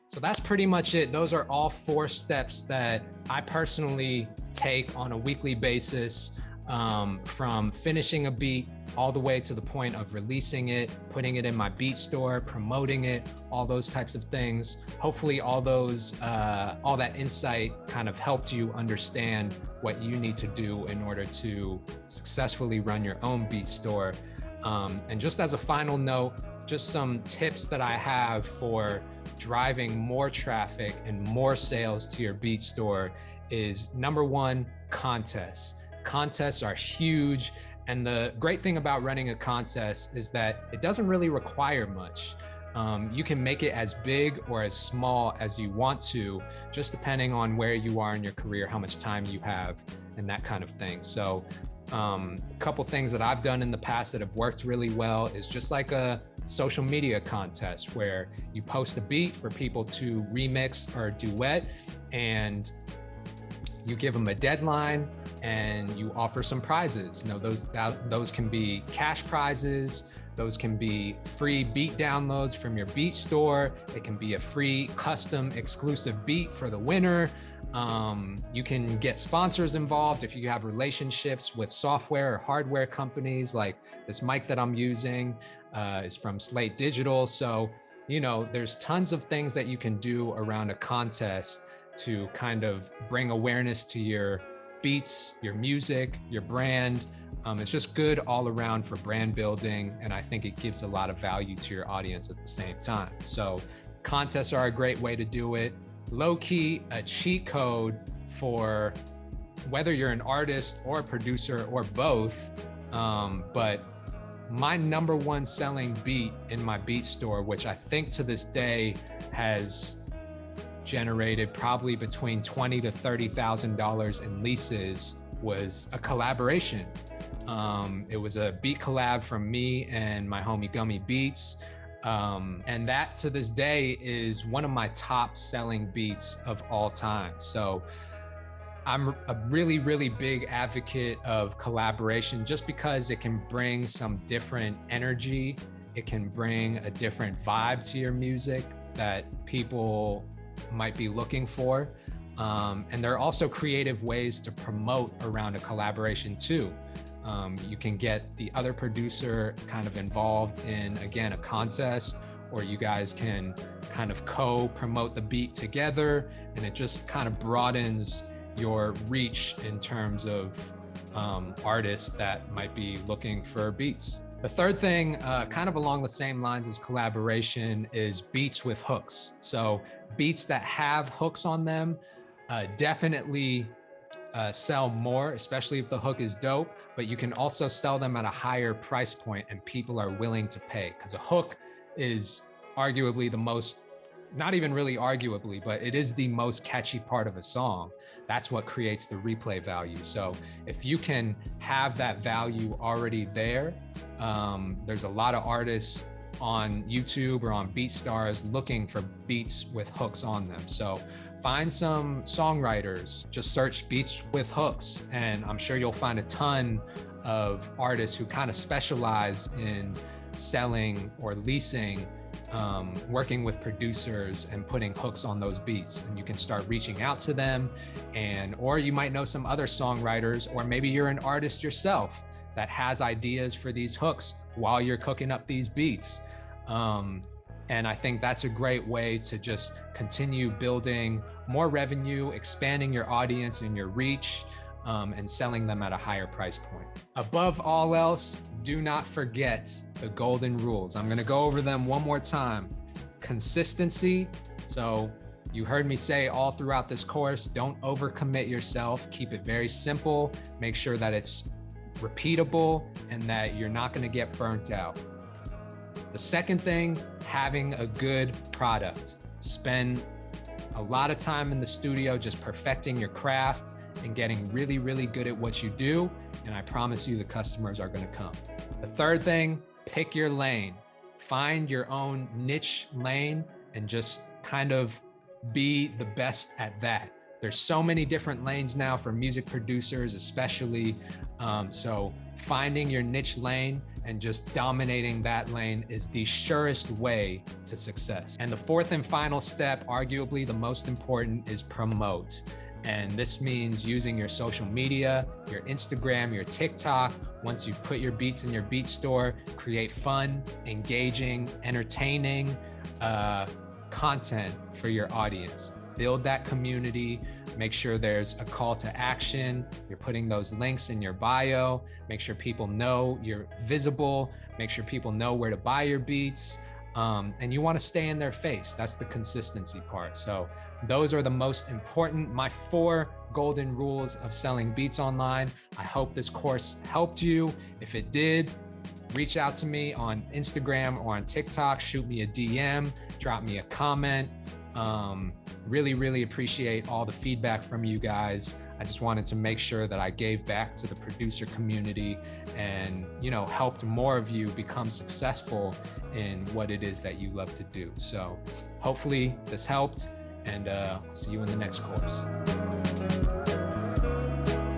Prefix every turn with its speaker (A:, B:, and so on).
A: So that's pretty much it. Those are all 4 steps that I personally take on a weekly basis, from finishing a beat all the way to the point of releasing it, putting it in my beat store, promoting it, all those types of things. Hopefully all that insight kind of helped you understand what you need to do in order to successfully run your own beat store. And just as a final note, just some tips that I have for driving more traffic and more sales to your beat store is, number 1, contests. Contests are huge. And the great thing about running a contest is that it doesn't really require much. You can make it as big or as small as you want to, just depending on where you are in your career, how much time you have, and that kind of thing. So a couple things that I've done in the past that have worked really well is just like a social media contest where you post a beat for people to remix or duet, and you give them a deadline and you offer some prizes. You know, those can be cash prizes, those can be free beat downloads from your beat store, it can be a free custom exclusive beat for the winner. You can get sponsors involved if you have relationships with software or hardware companies. Like this mic that I'm using is from Slate Digital. So, you know, there's tons of things that you can do around a contest to kind of bring awareness to your beats, your music, your brand. It's just good all around for brand building, and I think it gives a lot of value to your audience at the same time. So contests are a great way to do it. Low-key, a cheat code for whether you're an artist or a producer or both, but my number 1 selling beat in my beat store, which I think to this day has generated probably between $20,000 to $30,000 in leases, was a collaboration. It was a beat collab from me and my homie Gummy Beats. And that to this day is one of my top selling beats of all time. So I'm a really, really big advocate of collaboration just because it can bring some different energy. It can bring a different vibe to your music that people might be looking for. And there are also creative ways to promote around a collaboration too. You can get the other producer kind of involved in, again, a contest, or you guys can kind of co-promote the beat together, and it just kind of broadens your reach in terms of artists that might be looking for beats. The third thing, kind of along the same lines as collaboration, is beats with hooks. So beats that have hooks on them definitely sell more, especially if the hook is dope, but you can also sell them at a higher price point and people are willing to pay, because a hook is arguably the most, not even really arguably, but it is the most catchy part of a song. That's what creates the replay value. So if you can have that value already there, there's a lot of artists on YouTube or on BeatStars looking for beats with hooks on them. So find some songwriters, just search beats with hooks, and I'm sure you'll find a ton of artists who kind of specialize in selling or leasing, working with producers and putting hooks on those beats. And you can start reaching out to them, or you might know some other songwriters, or maybe you're an artist yourself that has ideas for these hooks while you're cooking up these beats. And I think that's a great way to just continue building more revenue, expanding your audience and your reach, and selling them at a higher price point. Above all else, do not forget the golden rules. I'm gonna go over them one more time. Consistency. So you heard me say all throughout this course, don't overcommit yourself. Keep it very simple. Make sure that it's repeatable and that you're not gonna get burnt out. The second thing, having a good product. Spend a lot of time in the studio just perfecting your craft and getting really, really good at what you do. And I promise you the customers are gonna come. The third thing, pick your lane. Find your own niche lane and just kind of be the best at that. There's so many different lanes now for music producers, especially. So finding your niche lane and just dominating that lane is the surest way to success. And the fourth and final step, arguably the most important, is promote. And this means using your social media, your Instagram, your TikTok. Once you put your beats in your beat store, create fun, engaging, entertaining content for your audience. Build that community, make sure there's a call to action. You're putting those links in your bio, make sure people know you're visible, make sure people know where to buy your beats. And you want to stay in their face. That's the consistency part. So those are the most important, my 4 golden rules of selling beats online. I hope this course helped you. If it did, reach out to me on Instagram or on TikTok, shoot me a DM, drop me a comment. Really appreciate all the feedback from you guys. I just wanted to make sure that I gave back to the producer community and, helped more of you become successful in what it is that you love to do. So hopefully this helped, and see you in the next course.